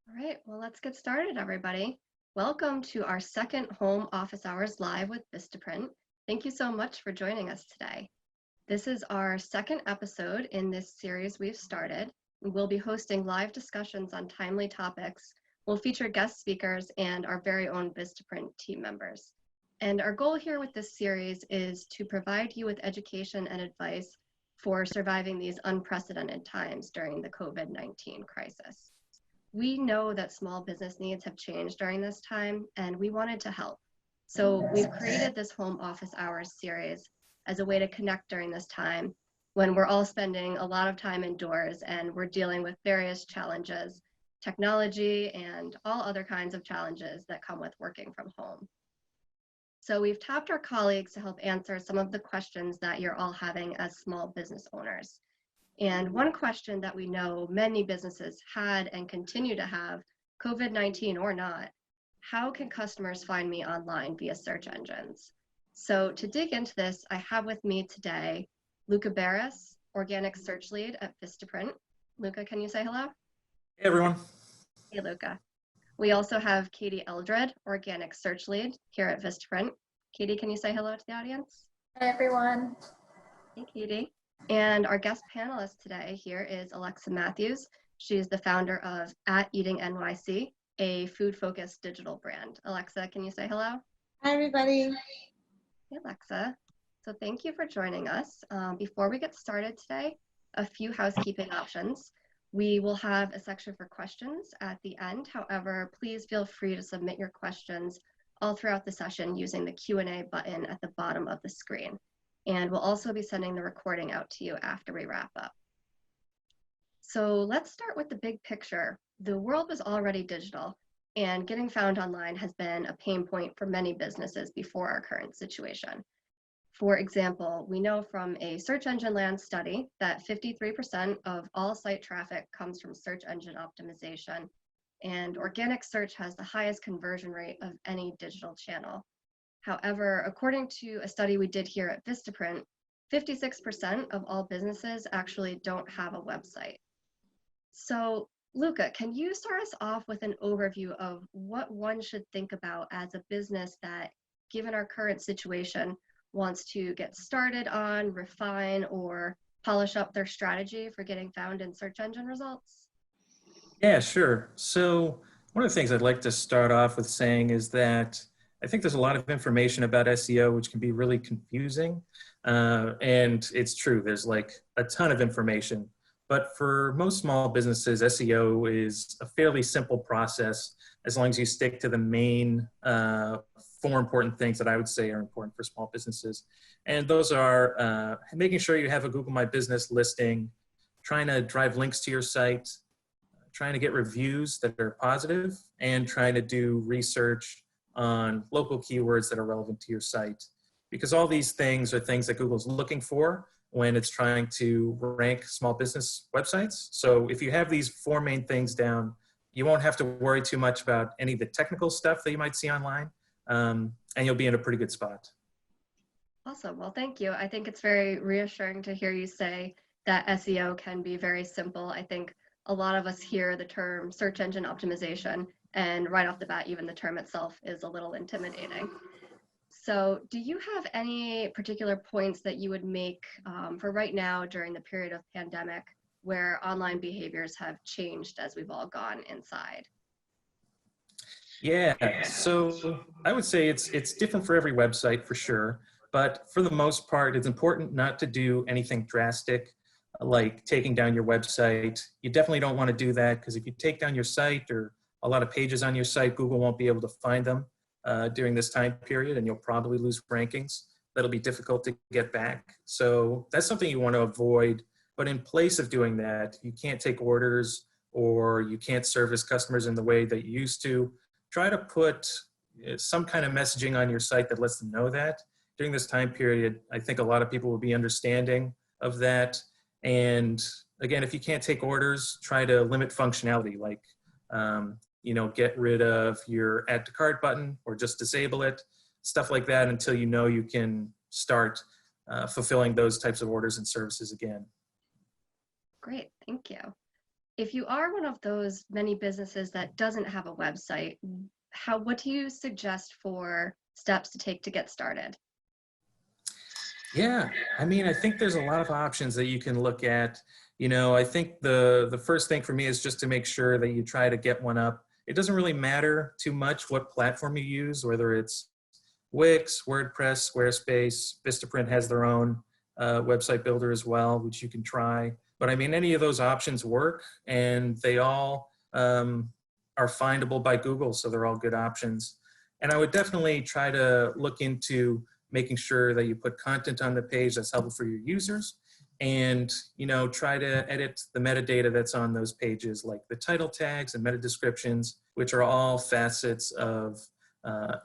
All right, well, let's get started, everybody. Welcome to our second Home Office Hours Live with Vistaprint. Thank you so much for joining us today. This is our second episode in this series we've started. We'll be hosting live discussions on timely topics. We'll feature guest speakers and our very own Vistaprint team members. And our goal here with this series is to provide you with education and advice for surviving these unprecedented times during the COVID-19 crisis. We know that small business needs have changed during this time, and we wanted to help. So we've created this Home Office Hours series as a way to connect during this time when we're all spending a lot of time indoors and we're dealing with various challenges, technology, and all other kinds of challenges that come with working from home. So we've tapped our colleagues to help answer some of the questions that you're all having as small business owners. And one question that we know many businesses had and continue to have, COVID-19 or not, how can customers find me online via search engines? So to dig into this, I have with me today Luca Barris, Organic Search Lead at Vistaprint. Luca, can you say hello? Hey, everyone. Hey, Luca. We also have Katie Eldred, Organic Search Lead here at Vistaprint. Katie, can you say hello to the audience? Hi, everyone. Hey, Katie. And our guest panelist today here is Alexa Matthews. She's the founder of @EatingNYC, a food-focused digital brand. Alexa, can you say hello? Hi, everybody. Hey, Alexa. So thank you for joining us. Before we get started today, a few housekeeping options. We will have a section for questions at the end. However, please feel free to submit your questions all throughout the session using the Q&A button at the bottom of the screen. And we'll also be sending the recording out to you after we wrap up. So let's start with the big picture. The world was already digital, and getting found online has been a pain point for many businesses before our current situation. For example, we know from a search engine land study that 53% of all site traffic comes from search engine optimization, and organic search has the highest conversion rate of any digital channel. However, according to a study we did here at Vistaprint, 56% of all businesses actually don't have a website. So, Luca, can you start us off with an overview of what one should think about as a business that, given our current situation, wants to get started on, refine, or polish up their strategy for getting found in search engine results? Yeah, sure. So one of the things I'd like to start off with saying is that I think there's a lot of information about SEO which can be really confusing. And it's true, there's like a ton of information. But for most small businesses, SEO is a fairly simple process as long as you stick to the main four important things that I would say are important for small businesses. And those are making sure you have a Google My Business listing, trying to drive links to your site, trying to get reviews that are positive, and trying to do research on local keywords that are relevant to your site. Because all these things are things that Google's looking for when it's trying to rank small business websites. So if you have these four main things down, you won't have to worry too much about any of the technical stuff that you might see online, and you'll be in a pretty good spot. Awesome. Well, thank you. I think it's very reassuring to hear you say that SEO can be very simple. I think a lot of us hear the term search engine optimization, and right off the bat, even the term itself is a little intimidating. So do you have any particular points that you would make for right now during the period of pandemic where online behaviors have changed as we've all gone inside? Yeah, so I would say it's different for every website for sure, but for the most part, it's important not to do anything drastic like taking down your website. You definitely don't want to do that because if you take down your site or a lot of pages on your site, Google won't be able to find them during this time period, and you'll probably lose rankings. That'll be difficult to get back. So that's something you want to avoid. But in place of doing that, you can't take orders or you can't service customers in the way that you used to. Try to put some kind of messaging on your site that lets them know that. During this time period, I think a lot of people will be understanding of that. And again, if you can't take orders, try to limit functionality, like get rid of your add to cart button or just disable it, stuff like that until you know you can start fulfilling those types of orders and services again. Great, thank you. if you are one of those many businesses that doesn't have a website, what do you suggest for steps to take to get started? Yeah, I mean, I think there's a lot of options that you can look at. I think the first thing for me is just to make sure that you try to get one up. It doesn't really matter too much what platform you use, whether it's Wix, WordPress, Squarespace. Vistaprint has their own website builder as well, which you can try. But I mean, any of those options work, and they all are findable by Google, so they're all good options. And I would definitely try to look into making sure that you put content on the page that's helpful for your users, and try to edit the metadata that's on those pages, like the title tags and meta descriptions, which are all facets of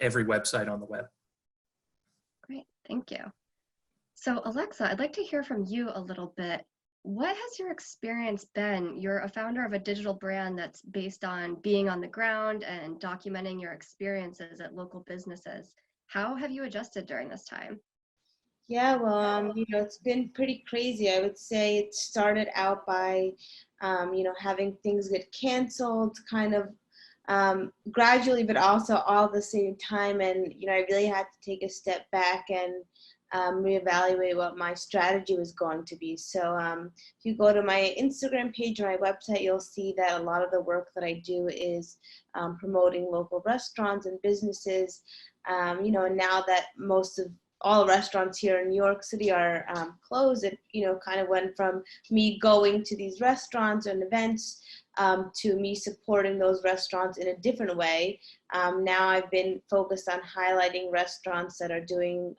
every website on the web. Great, thank you. So Alexa, I'd like to hear from you a little bit. What has your experience been? You're a founder of a digital brand that's based on being on the ground and documenting your experiences at local businesses. How have you adjusted during this time? Yeah, well, it's been pretty crazy. I would say it started out by, having things get canceled kind of gradually, but also all at the same time. And, I really had to take a step back and reevaluate what my strategy was going to be. So if you go to my Instagram page or my website, you'll see that a lot of the work that I do is promoting local restaurants and businesses. And now that most of all restaurants here in New York City are closed, it kind of went from me going to these restaurants and events to me supporting those restaurants in a different way. Now I've been focused on highlighting restaurants that are doing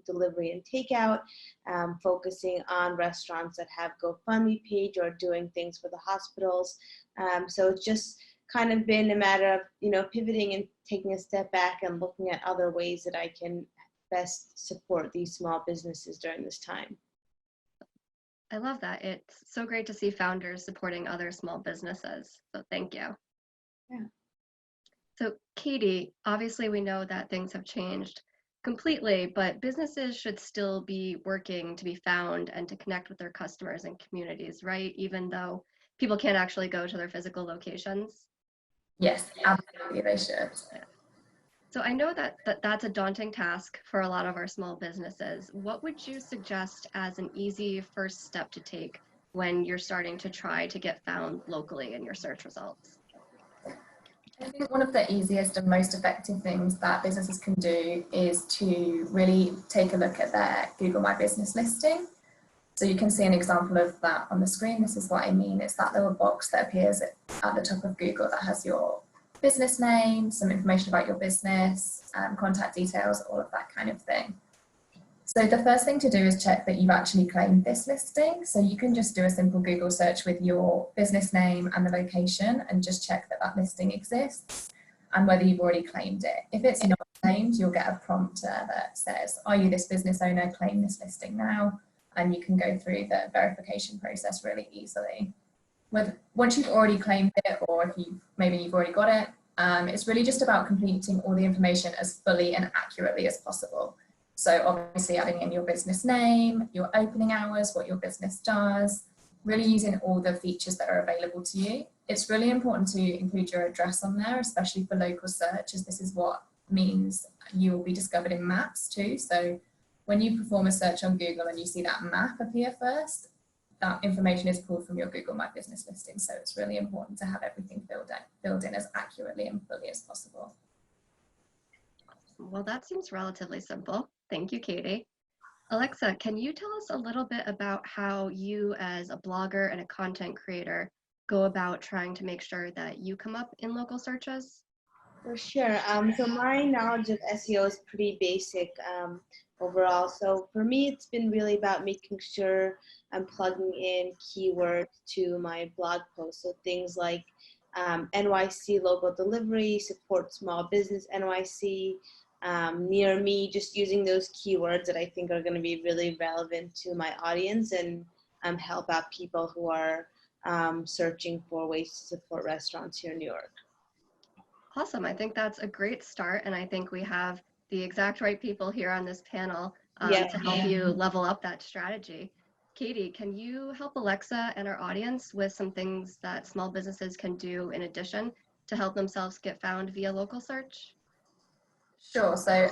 delivery and takeout, focusing on restaurants that have GoFundMe page or doing things for the hospitals. So it's just kind of been a matter of pivoting and taking a step back and looking at other ways that I can best support these small businesses during this time. I love that. It's so great to see founders supporting other small businesses. So thank you. Yeah. So Katie, obviously we know that things have changed completely, but businesses should still be working to be found and to connect with their customers and communities, right? Even though people can't actually go to their physical locations. Yes, absolutely, they should. So I know that that's a daunting task for a lot of our small businesses. What would you suggest as an easy first step to take when you're starting to try to get found locally in your search results? I think one of the easiest and most effective things that businesses can do is to really take a look at their Google My Business listing. So you can see an example of that on the screen. This is what I mean. It's that little box that appears at the top of Google that has your business name, some information about your business, contact details, all of that kind of thing. So the first thing to do is check that you've actually claimed this listing. So you can just do a simple Google search with your business name and the location and just check that that listing exists and whether you've already claimed it. If it's not claimed, you'll get a prompt that says, are you this business owner? Claim this listing now. And you can go through the verification process really easily. Once you've already claimed it, or if maybe you've already got it, it's really just about completing all the information as fully and accurately as possible. So obviously adding in your business name, your opening hours, what your business does, really using all the features that are available to you. It's really important to include your address on there, especially for local search, as this is what means you will be discovered in maps too. So when you perform a search on Google and you see that map appear first, that information is pulled from your Google My Business listing. So it's really important to have everything filled in as accurately and fully as possible. Well, that seems relatively simple. Thank you, Katie. Alexa, can you tell us a little bit about how you as a blogger and a content creator go about trying to make sure that you come up in local searches? For sure. So my knowledge of SEO is pretty basic overall. So for me, it's been really about making sure I'm plugging in keywords to my blog posts. So things like NYC local delivery, support small business NYC, near me, just using those keywords that I think are going to be really relevant to my audience and help out people who are searching for ways to support restaurants here in New York. Awesome. I think that's a great start. And I think we have the exact right people here on this panel to help you level up that strategy. Katie, can you help Alexa and our audience with some things that small businesses can do in addition to help themselves get found via local search? Sure, so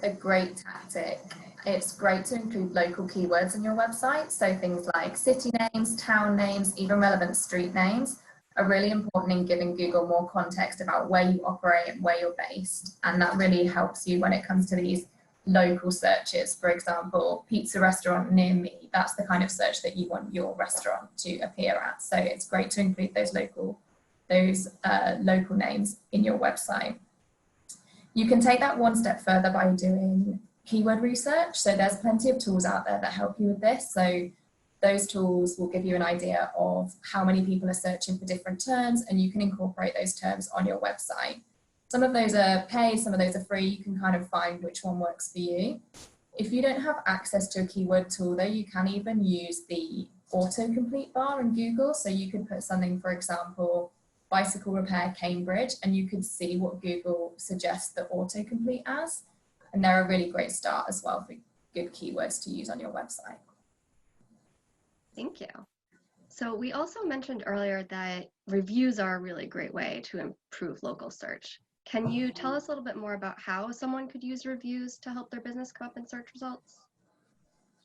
a great tactic. It's great to include local keywords in your website. So things like city names, town names, even relevant street names are really important in giving Google more context about where you operate and where you're based. And that really helps you when it comes to these local searches. For example, pizza restaurant near me, that's the kind of search that you want your restaurant to appear at. So it's great to include those local names in your website. You can take that one step further by doing keyword research. So there's plenty of tools out there that help you with this. So those tools will give you an idea of how many people are searching for different terms, and you can incorporate those terms on your website. Some of those are paid, some of those are free. You can kind of find which one works for you. If you don't have access to a keyword tool though, you can even use the autocomplete bar in Google. So you could put something, for example, bicycle repair Cambridge, and you could see what Google suggests the autocomplete as. And they're a really great start as well for good keywords to use on your website. Thank you. So we also mentioned earlier that reviews are a really great way to improve local search. Can you tell us a little bit more about how someone could use reviews to help their business come up in search results?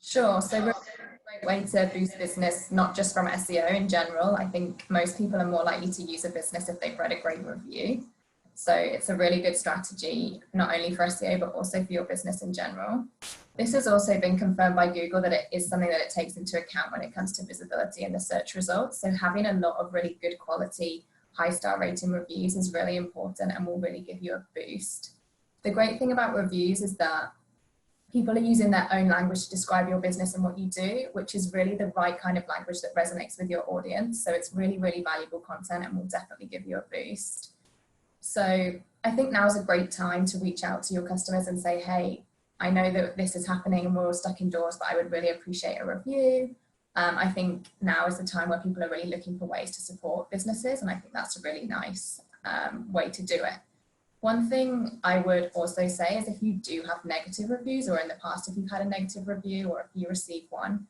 Sure. So reviews are a great way to boost business, not just from SEO in general. I think most people are more likely to use a business if they've read a great review. So it's a really good strategy, not only for SEO, but also for your business in general. This has also been confirmed by Google that it is something that it takes into account when it comes to visibility in the search results. So having a lot of really good quality, high star rating reviews is really important and will really give you a boost. The great thing about reviews is that people are using their own language to describe your business and what you do, which is really the right kind of language that resonates with your audience. So it's really, really valuable content and will definitely give you a boost. So I think now is a great time to reach out to your customers and say, hey, I know that this is happening and we're all stuck indoors, but I would really appreciate a review. I think now is the time where people are really looking for ways to support businesses, and I think that's a really nice way to do it. One thing I would also say is if you do have negative reviews, or in the past if you've had a negative review or if you receive one,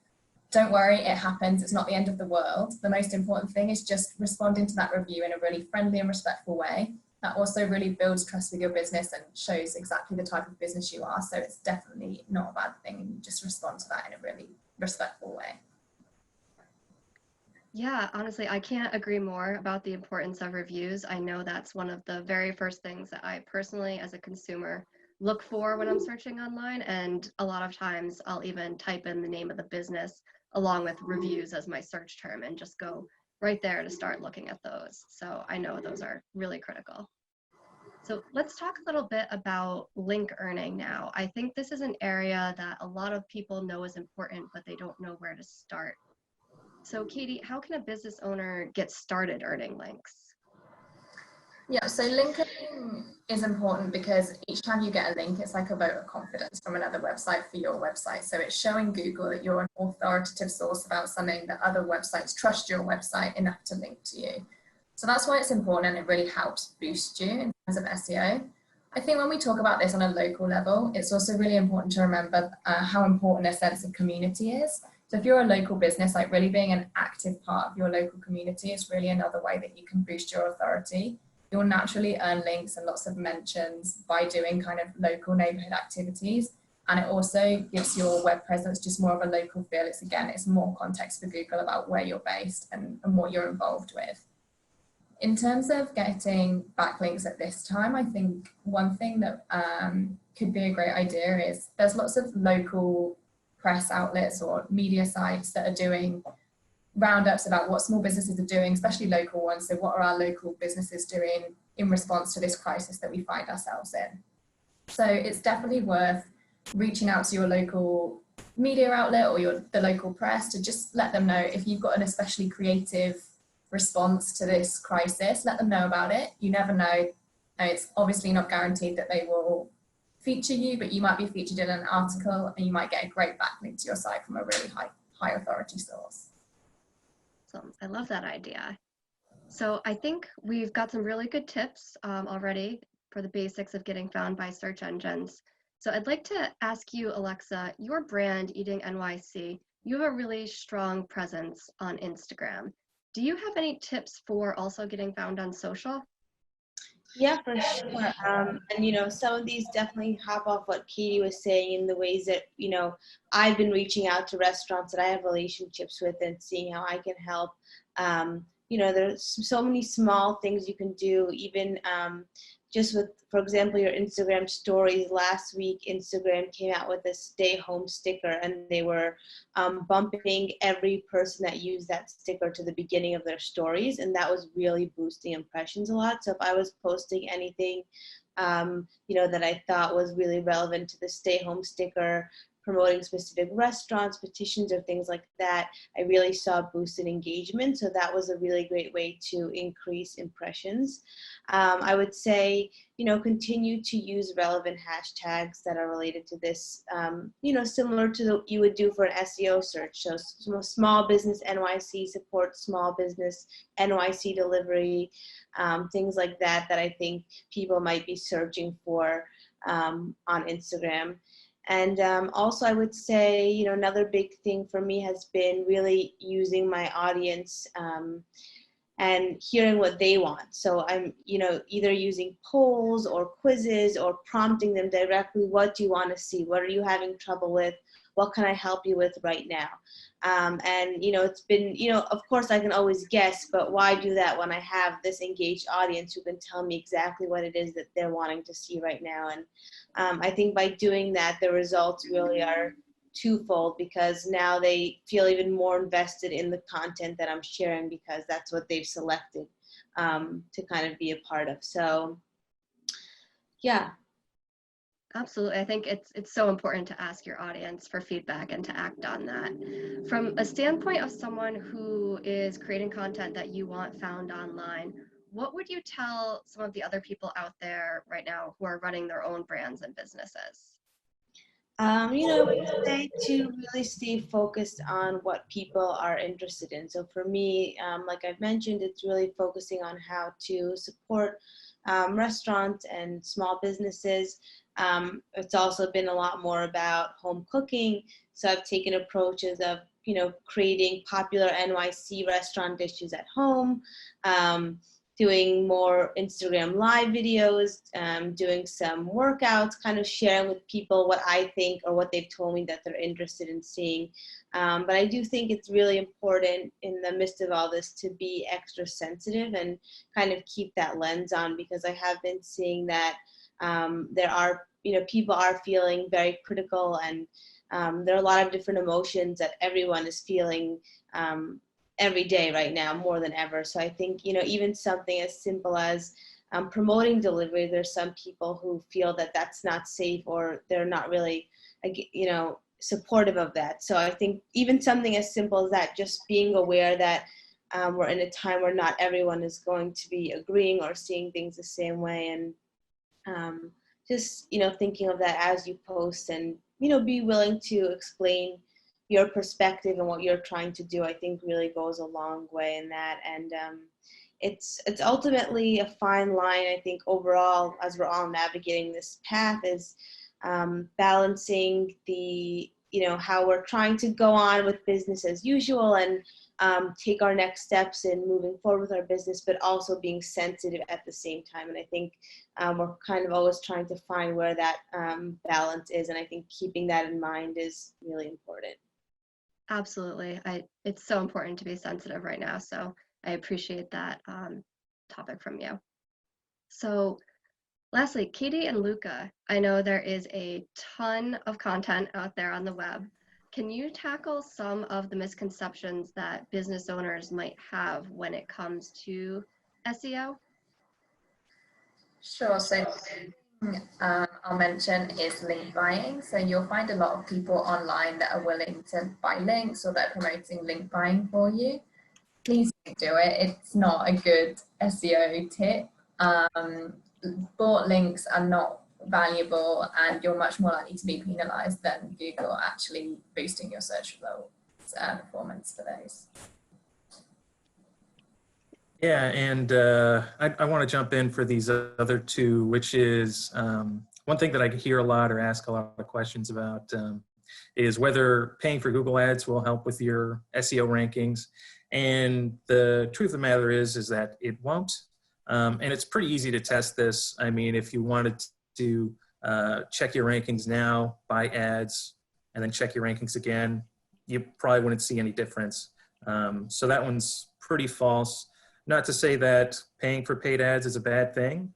don't worry, it happens. It's not the end of the world. The most important thing is just responding to that review in a really friendly and respectful way. That also really builds trust with your business and shows exactly the type of business you are. So it's definitely not a bad thing, and you just respond to that in a really respectful way. Yeah, honestly, I can't agree more about the importance of reviews. I know that's one of the very first things that I personally, as a consumer, look for when I'm searching online. And a lot of times I'll even type in the name of the business along with reviews as my search term and just go right there to start looking at those. So I know those are really critical. So let's talk a little bit about link earning now. I think this is an area that a lot of people know is important, but they don't know where to start. So Katie, how can a business owner get started earning links? Yeah, so link earning is important because each time you get a link, it's like a vote of confidence from another website for your website. So it's showing Google that you're an authoritative source about something, that other websites trust your website enough to link to you. So that's why it's important, and it really helps boost you in terms of SEO. I think when we talk about this on a local level, it's also really important to remember how important a sense of community is. So if you're a local business, like really being an active part of your local community is really another way that you can boost your authority. You'll naturally earn links and lots of mentions by doing kind of local neighborhood activities. And it also gives your web presence just more of a local feel. It's more context for Google about where you're based and what you're involved with. In terms of getting backlinks at this time, I think one thing that could be a great idea is there's lots of local press outlets or media sites that are doing roundups about what small businesses are doing, especially local ones. So what are our local businesses doing in response to this crisis that we find ourselves in? So it's definitely worth reaching out to your local media outlet or the local press to just let them know if you've got an especially creative response to this crisis, let them know about it. You never know. It's obviously not guaranteed that they will feature you, but you might be featured in an article and you might get a great backlink to your site from a really high authority source. So I love that idea. So I think we've got some really good tips already for the basics of getting found by search engines. So I'd like to ask you, Alexa, your brand, Eating NYC, you have a really strong presence on Instagram. Do you have any tips for also getting found on social? Yeah, for sure. And some of these definitely hop off what Katie was saying in the ways that, I've been reaching out to restaurants that I have relationships with and seeing how I can help. There's so many small things you can do, even just with, for example, your Instagram stories. Last week, Instagram came out with a stay home sticker, and they were bumping every person that used that sticker to the beginning of their stories, and that was really boosting impressions a lot. So if I was posting anything, that I thought was really relevant to the stay home sticker, promoting specific restaurants, petitions, or things like that, I really saw a boost in engagement. So that was a really great way to increase impressions. I would say, continue to use relevant hashtags that are related to this, similar to what you would do for an SEO search. So small business NYC support, small business NYC delivery, things like that I think people might be searching for on Instagram. And also I would say, another big thing for me has been really using my audience and hearing what they want. So I'm, either using polls or quizzes or prompting them directly. What do you want to see? What are you having trouble with? What can I help you with right now? And, it's been, of course I can always guess, but why do that when I have this engaged audience who can tell me exactly what it is that they're wanting to see right now? And I think by doing that, the results really are twofold, because now they feel even more invested in the content that I'm sharing, because that's what they've selected to kind of be a part of. So, yeah. Absolutely. I think it's so important to ask your audience for feedback and to act on that. From a standpoint of someone who is creating content that you want found online, what would you tell some of the other people out there right now who are running their own brands and businesses? I would say to really stay focused on what people are interested in. So for me, like I've mentioned, it's really focusing on how to support restaurants and small businesses. It's also been a lot more about home cooking. So I've taken approaches of, creating popular NYC restaurant dishes at home, doing more Instagram live videos, doing some workouts, kind of sharing with people what I think or what they've told me that they're interested in seeing. But I do think it's really important in the midst of all this to be extra sensitive and kind of keep that lens on, because I have been seeing that there are, people are feeling very critical, and there are a lot of different emotions that everyone is feeling every day right now, more than ever. So I think, even something as simple as promoting delivery, there's some people who feel that that's not safe, or they're not really, supportive of that. So I think even something as simple as that, just being aware that we're in a time where not everyone is going to be agreeing or seeing things the same way. And just, thinking of that as you post, and, be willing to explain your perspective and what you're trying to do, I think really goes a long way in that. And it's ultimately a fine line, I think, overall, as we're all navigating this path, is balancing the, how we're trying to go on with business as usual and take our next steps in moving forward with our business, but also being sensitive at the same time. And I think we're kind of always trying to find where that balance is. And I think keeping that in mind is really important. Absolutely. It's so important to be sensitive right now. So I appreciate that topic from you. So lastly, Katie and Luca, I know there is a ton of content out there on the web. Can you tackle some of the misconceptions that business owners might have when it comes to SEO? Sure. So I'll mention is link buying. So you'll find a lot of people online that are willing to buy links, or that are promoting link buying for you. Please don't do it. It's not a good SEO tip. Bought links are not valuable, and you're much more likely to be penalized than Google actually boosting your search results performance for those. Yeah, and I want to jump in for these other two, which is one thing that I hear a lot or ask a lot of questions about is whether paying for Google Ads will help with your SEO rankings. And the truth of the matter is that it won't. And it's pretty easy to test this. I mean, if you wanted to check your rankings now, buy ads, and then check your rankings again, you probably wouldn't see any difference. So that one's pretty false. Not to say that paying for paid ads is a bad thing.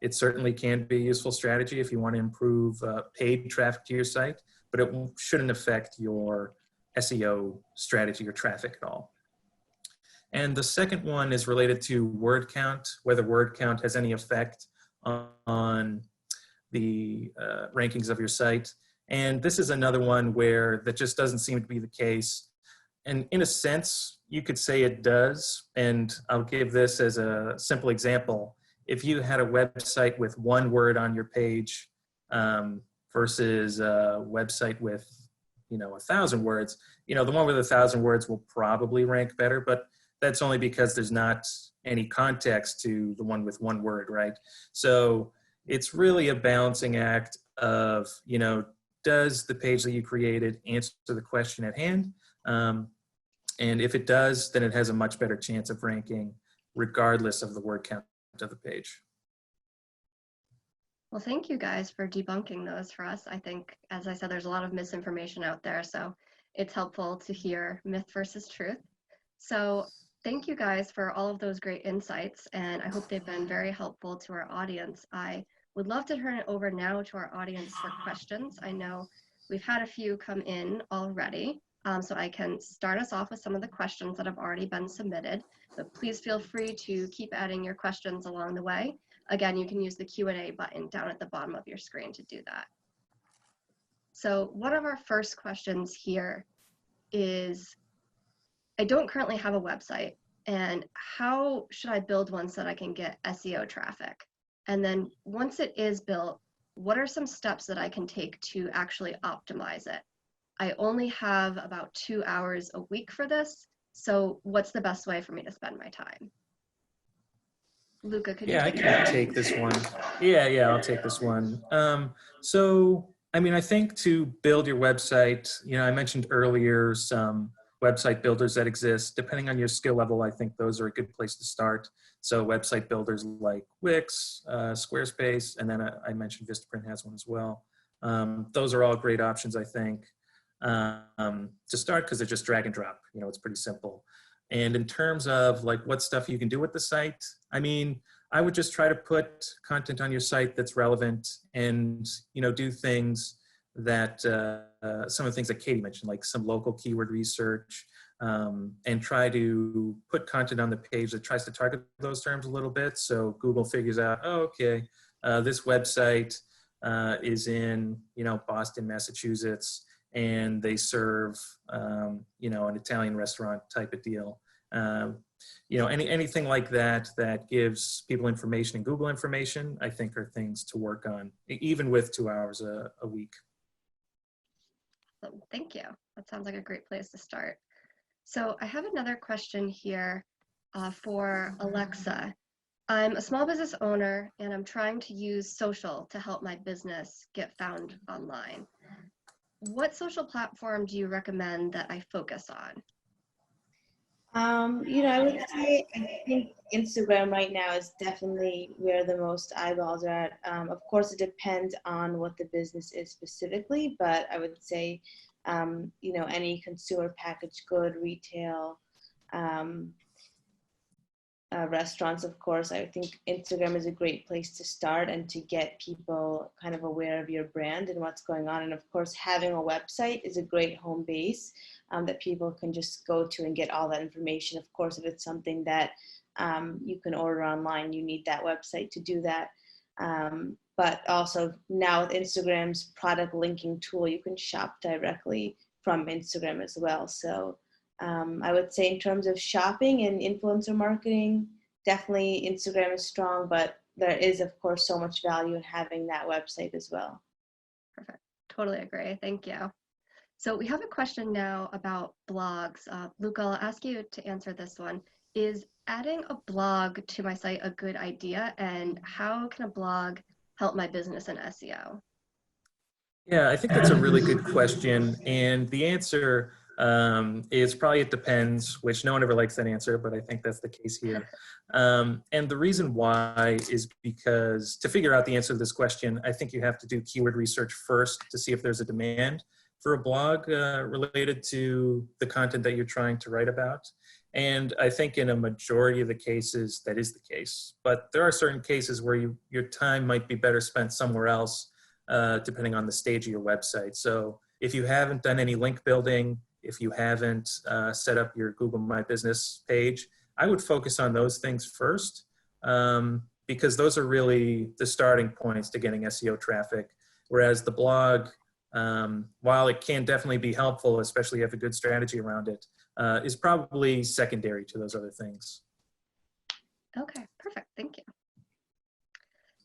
It certainly can be a useful strategy if you want to improve paid traffic to your site, but it shouldn't affect your SEO strategy or traffic at all. And the second one is related to word count, whether word count has any effect on the rankings of your site. And this is another one where that just doesn't seem to be the case. And in a sense, you could say it does. And I'll give this as a simple example. If you had a website with one word on your page versus a website with, 1,000 words, the one with 1,000 words will probably rank better, but that's only because there's not any context to the one with one word, right? So it's really a balancing act of, does the page that you created answer the question at hand? And if it does, then it has a much better chance of ranking regardless of the word count of the page. Well, thank you guys for debunking those for us. I think, as I said, there's a lot of misinformation out there, so it's helpful to hear myth versus truth. So thank you guys for all of those great insights, and I hope they've been very helpful to our audience. I would love to turn it over now to our audience for questions. I know we've had a few come in already, so I can start us off with some of the questions that have already been submitted, but please feel free to keep adding your questions along the way. Again, you can use the Q&A button down at the bottom of your screen to do that. So one of our first questions here is, I don't currently have a website, and how should I build one so that I can get SEO traffic? And then once it is built, what are some steps that I can take to actually optimize it? I only have about 2 hours a week for this, so what's the best way for me to spend my time? Luca, could you take I can take this one. Yeah, I'll take this one. So, I think to build your website, I mentioned earlier some website builders that exist. Depending on your skill level, I think those are a good place to start. So website builders like Wix, Squarespace, and then I mentioned Vistaprint has one as well. Those are all great options, I think, to start, because they're just drag and drop. It's pretty simple. And in terms of like what stuff you can do with the site, I would just try to put content on your site that's relevant and, do things that, some of the things that Katie mentioned, like some local keyword research, and try to put content on the page that tries to target those terms a little bit. So Google figures out, oh, okay, this website is in, Boston, Massachusetts, and they serve, an Italian restaurant type of deal. Anything like that that gives people information and Google information, I think are things to work on, even with 2 hours a week. Thank you. That sounds like a great place to start. So I have another question here for Alexa. I'm a small business owner and I'm trying to use social to help my business get found online. What social platform do you recommend that I focus on? I would say I think Instagram right now is definitely where the most eyeballs are at. Of course, it depends on what the business is specifically, but I would say, any consumer packaged good, retail, restaurants, of course. I think Instagram is a great place to start and to get people kind of aware of your brand and what's going on. And of course, having a website is a great home base that people can just go to and get all that information. Of course, if it's something that you can order online, you need that website to do that. But also now with Instagram's product linking tool, you can shop directly from Instagram as well. So I would say in terms of shopping and influencer marketing, definitely Instagram is strong, but there is, of course, so much value in having that website as well. Perfect. Totally agree. Thank you. So we have a question now about blogs. Luca, I'll ask you to answer this one. Is adding a blog to my site a good idea? And how can a blog help my business in SEO? Yeah, I think that's a really good question. And the answer is probably it depends, which no one ever likes that answer, but I think that's the case here. And the reason why is because to figure out the answer to this question, I think you have to do keyword research first to see if there's a demand for a blog related to the content that you're trying to write about. And I think in a majority of the cases, that is the case. But there are certain cases where your time might be better spent somewhere else, depending on the stage of your website. So if you haven't done any link building, if you haven't set up your Google My Business page, I would focus on those things first, because those are really the starting points to getting SEO traffic. Whereas the blog, while it can definitely be helpful, especially if you have a good strategy around it, is probably secondary to those other things. Okay, perfect. Thank you.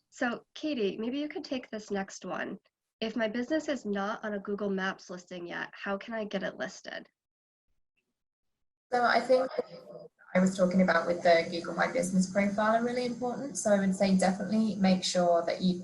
So Katie, maybe you could take this next one. If my business is not on a Google Maps listing yet, how can I get it listed? So I think I was talking about with the Google My Business profile are really important. So I would say definitely make sure that you've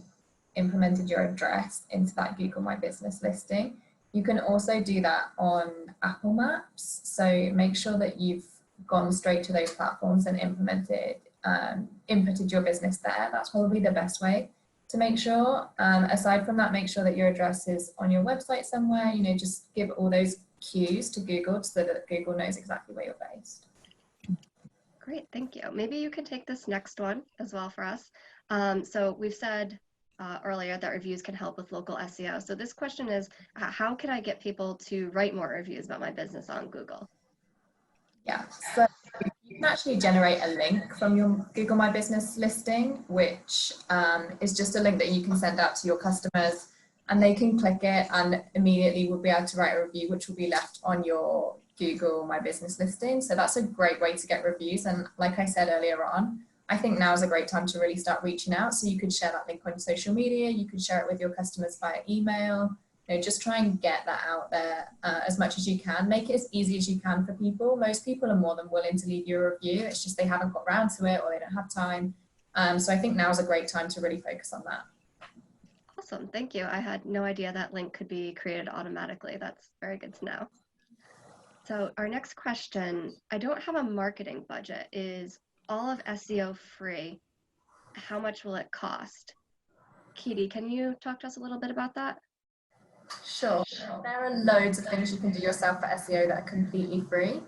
implemented your address into that Google My Business listing. You can also do that on Apple Maps. So make sure that you've gone straight to those platforms and inputted your business there. That's probably the best way to make sure. Aside from that, make sure that your address is on your website somewhere. You know, just give all those cues to Google so that Google knows exactly where you're based. Great, thank you. Maybe you can take this next one as well for us. So we've said earlier that reviews can help with local SEO. So this question is, how can I get people to write more reviews about my business on Google? Yeah, so you can actually generate a link from your Google My Business listing, which is just a link that you can send out to your customers, and they can click it and immediately will be able to write a review, which will be left on your Google My Business listing. So that's a great way to get reviews. And like I said earlier on, I think now is a great time to really start reaching out. So you could share that link on social media, you could share it with your customers via email. You know, just try and get that out there as much as you can. Make it as easy as you can for people. Most people are more than willing to leave you a review. It's just they haven't got around to it or they don't have time. So I think now is a great time to really focus on that. Awesome, thank you. I had no idea that link could be created automatically. That's very good to know. So our next question, I don't have a marketing budget. Is all of SEO free? How much will it cost? Katie, can you talk to us a little bit about that? Sure. There are loads of things you can do yourself for SEO that are completely free.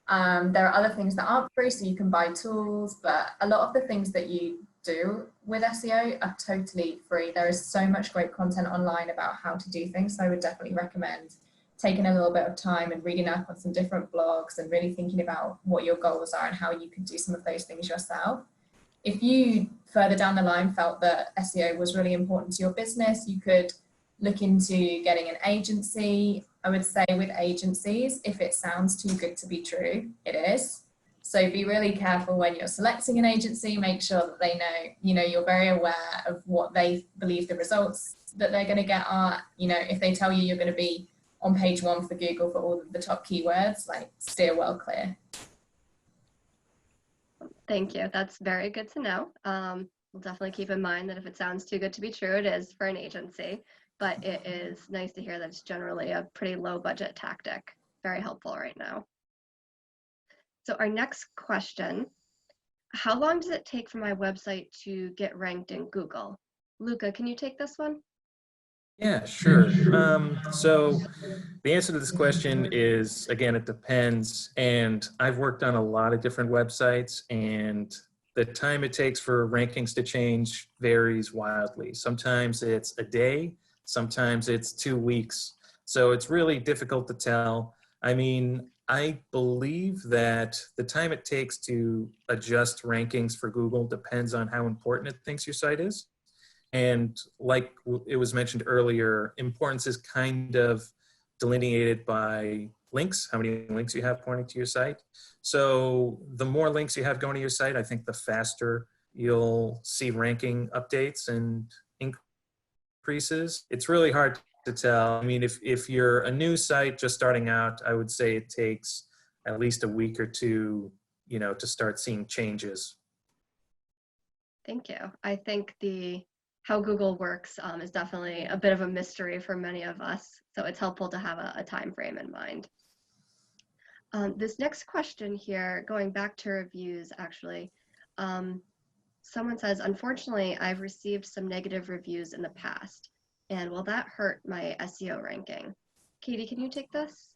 There are other things that aren't free, so you can buy tools, but a lot of the things that you do with SEO are totally free. There is so much great content online about how to do things, so I would definitely recommend taking a little bit of time and reading up on some different blogs and really thinking about what your goals are and how you can do some of those things yourself. If you further down the line felt that SEO was really important to your business, you could look into getting an agency. I would say with agencies, if it sounds too good to be true, it is. So be really careful when you're selecting an agency. Make sure that they know, you know, you're very aware of what they believe the results that they're going to get are. You know, if they tell you you're going to be on page 1 for Google for all of the top keywords, like steer well clear. Thank you. That's very good to know. We'll definitely keep in mind that if it sounds too good to be true, it is for an agency, but it is nice to hear that it's generally a pretty low budget tactic. Very helpful right now. So our next question, how long does it take for my website to get ranked in Google? Luca, can you take this one? Yeah, sure. So the answer to this question is, again, it depends. And I've worked on a lot of different websites, and the time it takes for rankings to change varies wildly. Sometimes it's a day, sometimes it's 2 weeks. So it's really difficult to tell. I mean, I believe that the time it takes to adjust rankings for Google depends on how important it thinks your site is. And like it was mentioned earlier, importance is kind of delineated by links, how many links you have pointing to your site. So the more links you have going to your site, I think the faster you'll see ranking updates and increases. It's really hard to tell. I mean, if you're a new site just starting out, I would say it takes at least a week or two, you know, to start seeing changes. Thank you. I think the how Google works is definitely a bit of a mystery for many of us. So it's helpful to have a time frame in mind. This next question here, going back to reviews, actually, someone says, unfortunately, I've received some negative reviews in the past, and will that hurt my SEO ranking? Katie, can you take this?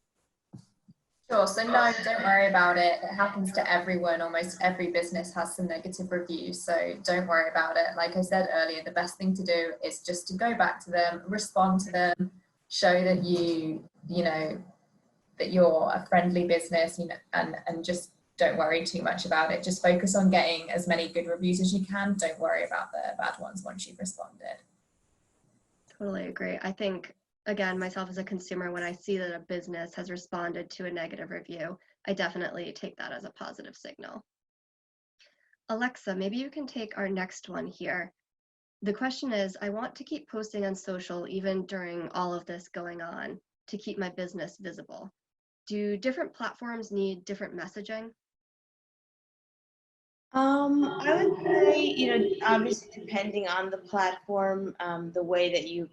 Sure, so no, don't worry about it. It happens to everyone. Almost every business has some negative reviews, so don't worry about it. Like I said earlier, the best thing to do is just to go back to them, respond to them, show that that you're a friendly business, and just don't worry too much about it. Just focus on getting as many good reviews as you can. Don't worry about the bad ones once you've responded. Totally agree. I think, again, myself as a consumer, when I see that a business has responded to a negative review, I definitely take that as a positive signal. Alexa, maybe you can take our next one here. The question is, I want to keep posting on social even during all of this going on to keep my business visible. Do different platforms need different messaging? I would say, obviously depending on the platform, the way that you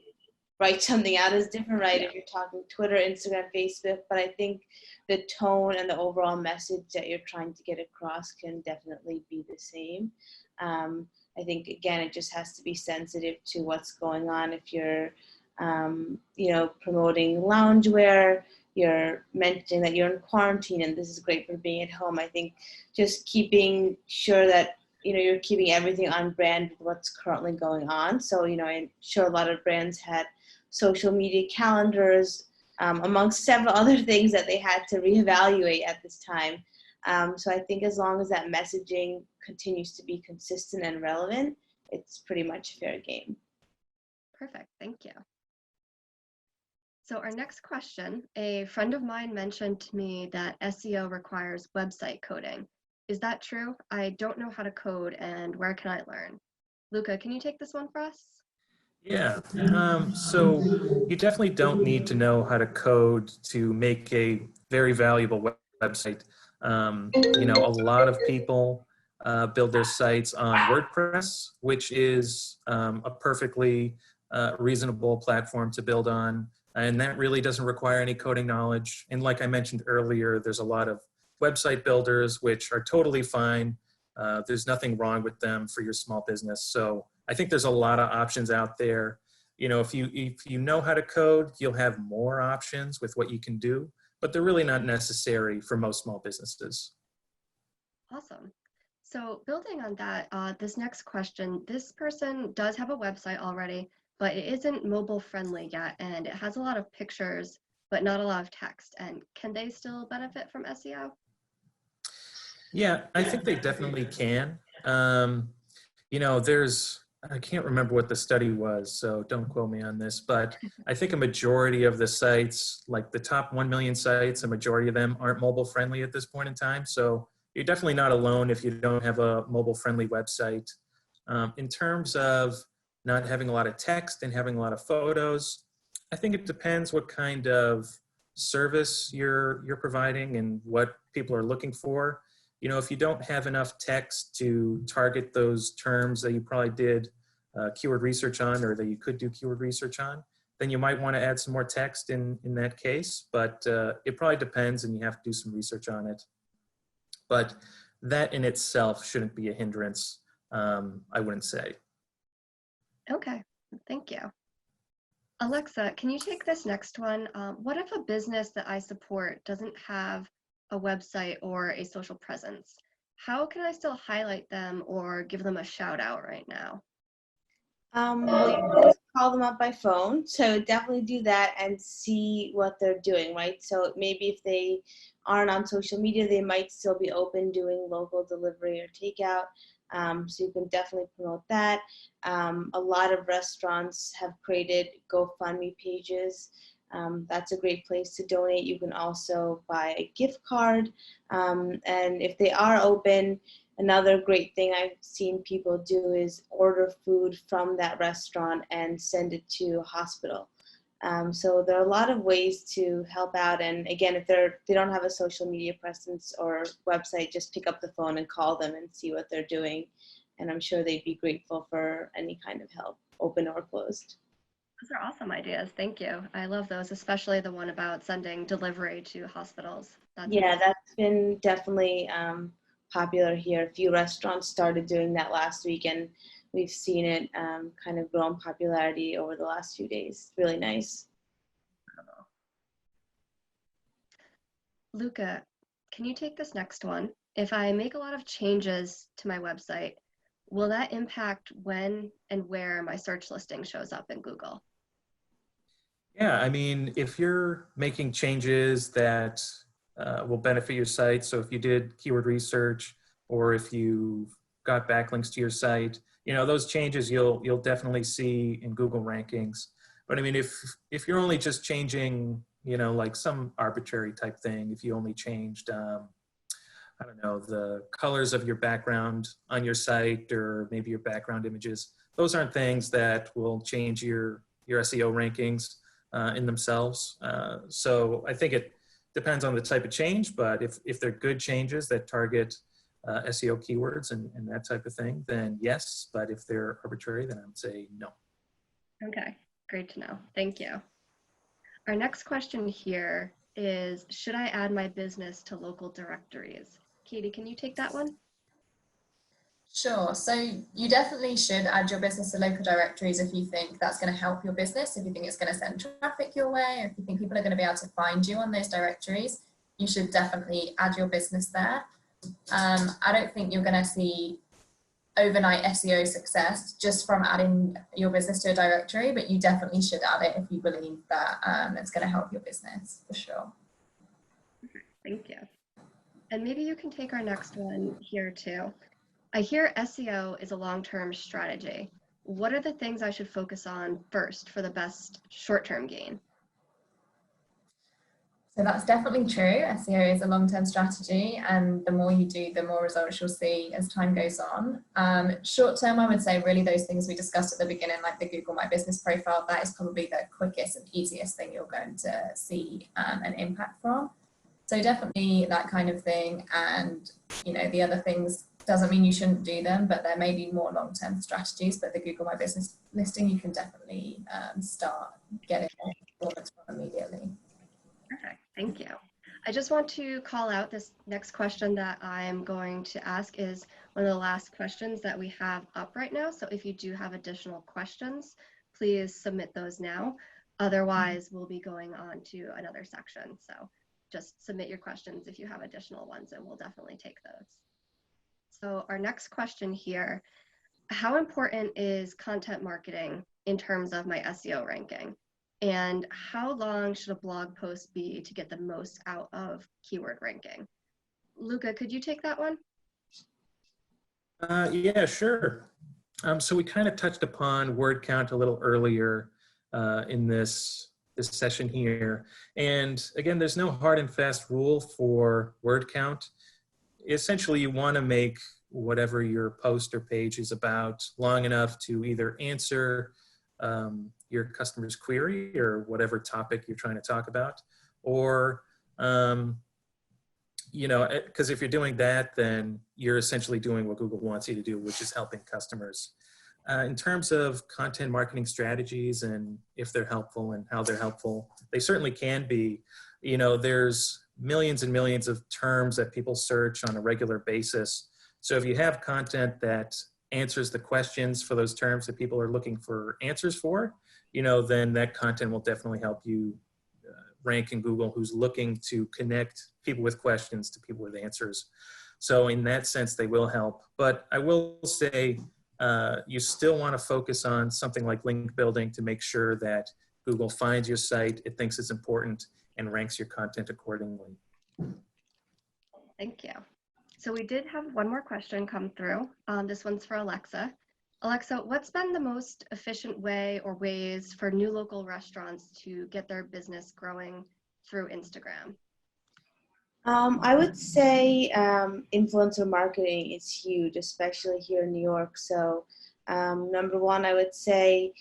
write something out is different, right? Yeah. If you're talking Twitter, Instagram, Facebook, but I think the tone and the overall message that you're trying to get across can definitely be the same. I think, again, it just has to be sensitive to what's going on. If you're, promoting loungewear, you're mentioning that you're in quarantine and this is great for being at home. I think just keeping sure that you're keeping everything on brand with what's currently going on. So, I'm sure a lot of brands had social media calendars, amongst several other things that they had to reevaluate at this time. So I think as long as that messaging continues to be consistent and relevant, it's pretty much fair game. Perfect, thank you. So our next question, a friend of mine mentioned to me that SEO requires website coding. Is that true? I don't know how to code, and where can I learn? Luca, can you take this one for us? Yeah, so you definitely don't need to know how to code to make a very valuable website. A lot of people build their sites on WordPress, which is a perfectly reasonable platform to build on. And that really doesn't require any coding knowledge. And like I mentioned earlier, there's a lot of website builders which are totally fine. There's nothing wrong with them for your small business. So I think there's a lot of options out there. If you know how to code, you'll have more options with what you can do, but they're really not necessary for most small businesses. Awesome. So building on that, this next question, this person does have a website already, but it isn't mobile friendly yet, and it has a lot of pictures, but not a lot of text. And can they still benefit from SEO? Yeah, I think they definitely can. I can't remember what the study was, so don't quote me on this, but I think a majority of the sites, like the top 1 million sites, a majority of them aren't mobile friendly at this point in time. So you're definitely not alone if you don't have a mobile friendly website. In terms of not having a lot of text and having a lot of photos, I think it depends what kind of service you're providing and what people are looking for. If you don't have enough text to target those terms that you probably did keyword research on, or that you could do keyword research on, then you might want to add some more text in that case. But it probably depends, and you have to do some research on it. But that in itself shouldn't be a hindrance, I wouldn't say. Okay, thank you. Alexa, can you take this next one? What if a business that I support doesn't have a website or a social presence? How can I still highlight them or give them a shout out right now? Well, you can always call them up by phone. So definitely do that and see what they're doing, right? So maybe if they aren't on social media, they might still be open doing local delivery or takeout. So you can definitely promote that. A lot of restaurants have created GoFundMe pages. That's a great place to donate. You can also buy a gift card. And if they are open, another great thing I've seen people do is order food from that restaurant and send it to a hospital. So there are a lot of ways to help out. And again, if they don't have a social media presence or website, just pick up the phone and call them and see what they're doing. and I'm sure they'd be grateful for any kind of help, open or closed. Those are awesome ideas. Thank you. I love those, especially the one about sending delivery to hospitals. Yeah, that's been definitely popular here. A few restaurants started doing that last week, and we've seen it kind of grow in popularity over the last few days. Really nice. Luca, can you take this next one? If I make a lot of changes to my website, will that impact when and where my search listing shows up in Google? Yeah, I mean, if you're making changes that will benefit your site, so if you did keyword research or if you got backlinks to your site, those changes you'll definitely see in Google rankings. But I mean, if you're only just changing, like some arbitrary type thing, if you only changed, I don't know, the colors of your background on your site or maybe your background images, those aren't things that will change your SEO rankings in themselves. So I think it depends on the type of change, but if they're good changes that target SEO keywords and that type of thing, then yes. But if they're arbitrary, then I would say no. Okay, great to know. Thank you. Our next question here is, should I add my business to local directories? Katie, can you take that one? Sure. So you definitely should add your business to local directories if you think that's going to help your business, if you think it's going to send traffic your way, or if you think people are going to be able to find you on those directories, you should definitely add your business there. I don't think you're going to see overnight SEO success just from adding your business to a directory, but you definitely should add it if you believe that it's going to help your business, for sure. Thank you. And maybe you can take our next one here too. I hear SEO is a long-term strategy. What are the things I should focus on first for the best short-term gain? So that's definitely true. SEO is a long-term strategy, and the more you do, the more results you'll see as time goes on. Short-term, I would say really those things we discussed at the beginning, like the Google My Business profile, that is probably the quickest and easiest thing you're going to see an impact from. So definitely that kind of thing. And, the other things doesn't mean you shouldn't do them, but there may be more long-term strategies. But the Google My Business listing, you can definitely start getting performance from immediately. Perfect, thank you. I just want to call out this next question that I'm going to ask is one of the last questions that we have up right now. So if you do have additional questions, please submit those now. Otherwise, we'll be going on to another section. So just submit your questions if you have additional ones, and we'll definitely take those. So our next question here, how important is content marketing in terms of my SEO ranking? And how long should a blog post be to get the most out of keyword ranking? Luca, could you take that one? Yeah, sure. So we kind of touched upon word count a little earlier in this session here. And again, there's no hard and fast rule for word count. Essentially, you want to make whatever your post or page is about long enough to either answer your customer's query or whatever topic you're trying to talk about, or because if you're doing that, then you're essentially doing what Google wants you to do, which is helping customers. In terms of content marketing strategies and if they're helpful and how they're helpful, they certainly can be. There's millions and millions of terms that people search on a regular basis. So if you have content that answers the questions for those terms that people are looking for answers for, then that content will definitely help you rank in Google, who's looking to connect people with questions to people with answers. So in that sense, they will help. But I will say you still want to focus on something like link building to make sure that Google finds your site, it thinks it's important, and ranks your content accordingly. Thank you. So we did have one more question come through. This one's for Alexa. Alexa, what's been the most efficient way or ways for new local restaurants to get their business growing through Instagram? I would say influencer marketing is huge, especially here in New York. So number one, I would say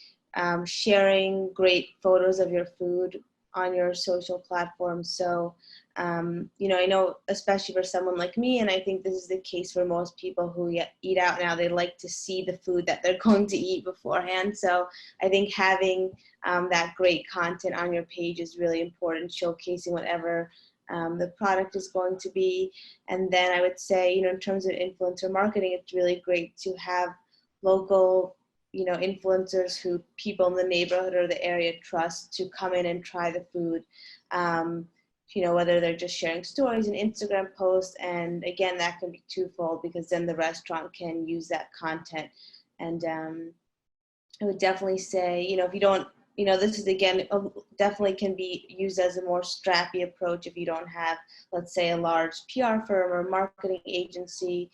sharing great photos of your food on your social platforms. So, you know, I know especially for someone like me, and I think this is the case for most people who eat out now, they like to see the food that they're going to eat beforehand. So I think having that great content on your page is really important, showcasing whatever the product is going to be. And then I would say, you know, in terms of influencer marketing, it's really great to have local, you know, influencers who people in the neighborhood or the area trust to come in and try the food. You know, whether they're just sharing stories and Instagram posts. And again, that can be twofold, because then the restaurant can use that content. And I would definitely say, you know, if you don't, you know, this is again, definitely can be used as a more strappy approach if you don't have, let's say, a large PR firm or marketing agency.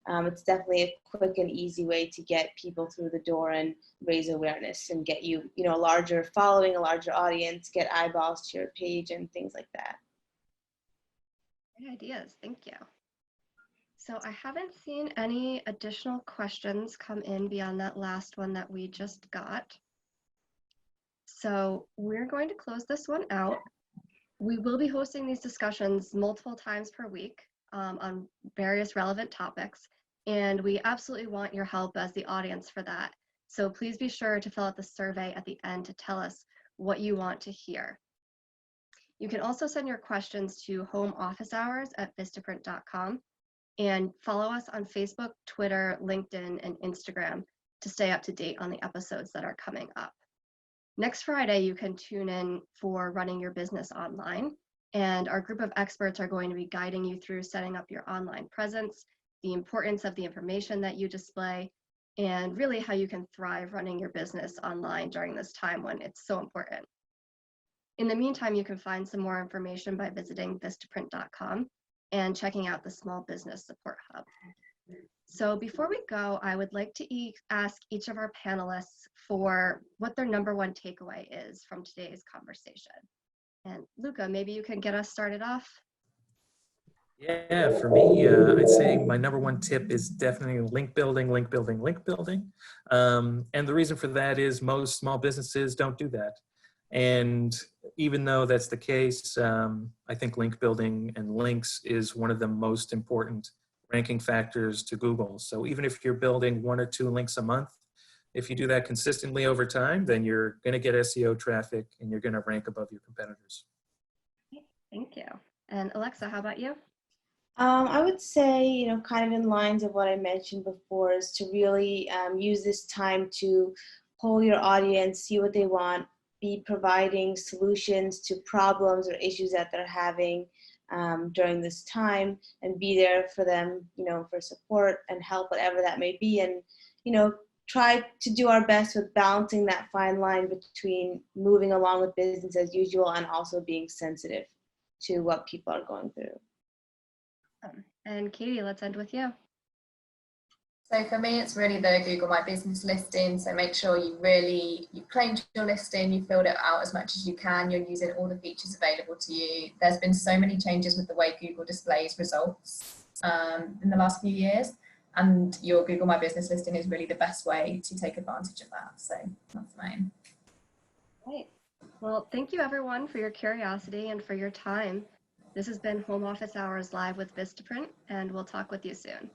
It's definitely a quick and easy way to get people through the door and raise awareness and get you, you know, a larger following, a larger audience, get eyeballs to your page and things like that. Great ideas, thank you. So I haven't seen any additional questions come in beyond that last one that we just got. So we're going to close this one out. We will be hosting these discussions multiple times per week on various relevant topics, and we absolutely want your help as the audience for that. So please be sure to fill out the survey at the end to tell us what you want to hear. You can also send your questions to homeofficehours@vistaprint.com and follow us on Facebook, Twitter, LinkedIn, and Instagram to stay up to date on the episodes that are coming up. Next Friday, you can tune in for Running Your Business Online, and our group of experts are going to be guiding you through setting up your online presence, the importance of the information that you display, and really how you can thrive running your business online during this time when it's so important. In the meantime, you can find some more information by visiting vistaprint.com and checking out the Small Business Support Hub. So before we go, I would like to ask each of our panelists for what their #1 takeaway is from today's conversation. And Luca, maybe you can get us started off. Yeah, for me, I'd say my #1 tip is definitely link building, link building, link building. And the reason for that is most small businesses don't do that. And even though that's the case, I think link building and links is one of the most important ranking factors to Google. So even if you're building 1 or 2 links a month, if you do that consistently over time, then you're going to get SEO traffic and you're going to rank above your competitors. Thank you. And Alexa, how about you? I would say, you know, kind of in lines of what I mentioned before, is to really use this time to poll your audience, see what they want, be providing solutions to problems or issues that they're having during this time, and be there for them, you know, for support and help, whatever that may be. And, you know, try to do our best with balancing that fine line between moving along with business as usual and also being sensitive to what people are going through. And Katie, let's end with you. So for me, it's really the Google My Business listing. So make sure you claimed your listing, you filled it out as much as you can, you're using all the features available to you. There's been so many changes with the way Google displays results in the last few years, and your Google My Business listing is really the best way to take advantage of that. So that's mine. Great. Well, thank you everyone for your curiosity and for your time. This has been Home Office Hours Live with Vistaprint, and we'll talk with you soon.